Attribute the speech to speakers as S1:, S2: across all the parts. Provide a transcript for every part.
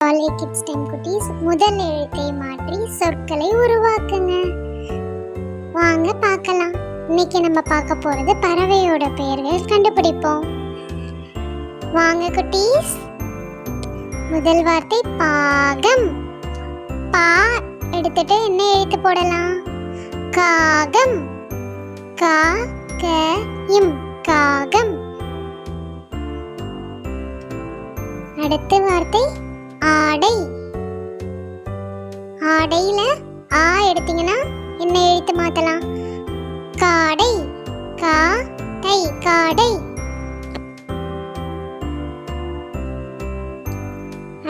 S1: All kids time குட்டீஸ், முதல் எழுத்தை மாற்றி சொற்களை உருவாக்குங்க. வாங்க பார்க்கலாம். இன்னைக்கு நம்ம பார்க்க போறது பறவையோட பெயர்கள் கண்டுபிடிப்போம். வாங்க குட்டீஸ். முதல் வார்த்தை பாகம். பா எடுத்துட்டு என்ன எழுத்து போடலாம்? காகம். கா க இம் காகம். அடுத்த வார்த்தை ஆடை. ஆடையில ஆ எடுத்தீங்கன்னா என்ன எழுத்து மாத்தலாம்? காடை. கா டை காடை.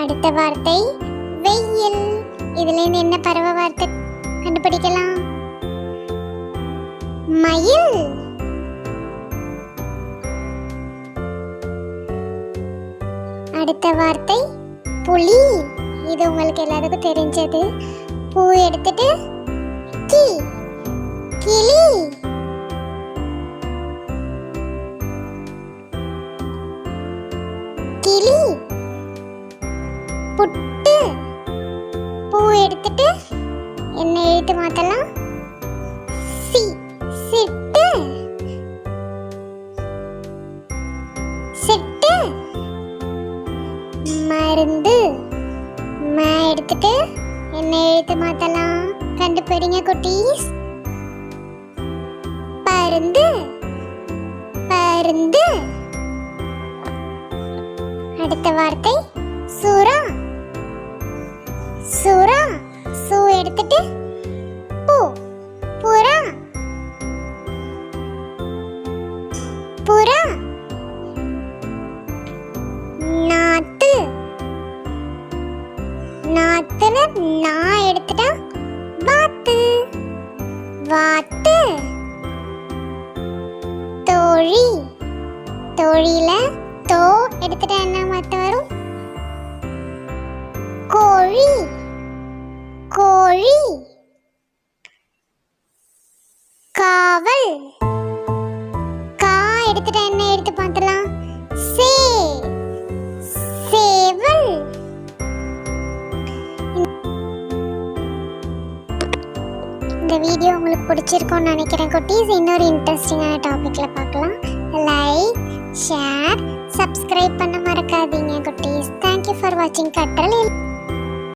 S1: அடுத்த வார்த்தை வெயில். இதுல இருந்து என்ன பறவை வார்த்தை கண்டுபிடிக்கலாம்? மயில். அடுத்த வார்த்தை புலி. இது உங்களுக்கு எல்லாருக்கும் தெரிஞ்சது. பூ எடுத்துட்டு கி கிளி. கிளி. புட்டு. பூ எடுத்துட்டு என்ன எழுத்து மாத்தலாம்? சி சிட்டு. சிட்டு. மருந்து. ம எடுத்துட்டு என்ன எழுத்து மாத்தலாம்? கண்டுபிடிங்க குட்டீஸ். பருந்து. பருந்து. அடுத்த வார்த்தை சுறா. சுறா. சு எடுத்துட்டு பூ புறா. புறா. நாத்து. நாத்துல நான் எடுத்துட்டா வாத்து. வாத்து. தோழி. தோழியில தோ எடுத்துட்டா என்ன மாத்த வரும்? கோழி. கோழி. காவல். கா எடுத்துட்டா என்ன எடுத்து பார்த்தலாம்? சே சேவல். இந்த வீடியோ உங்களுக்கு பிடிச்சிருக்கும்னு நினைக்கிறேன் குட்டீஸ். இன்னொரு இன்ட்ரெஸ்டிங்கான டாபிக்ல பார்க்கலாம். லைக், ஷேர், சப்ஸ்கிரைப் பண்ண மறக்காதீங்க குட்டீஸ். தேங்க்யூ ஃபார் வாட்சிங் கற்றல்.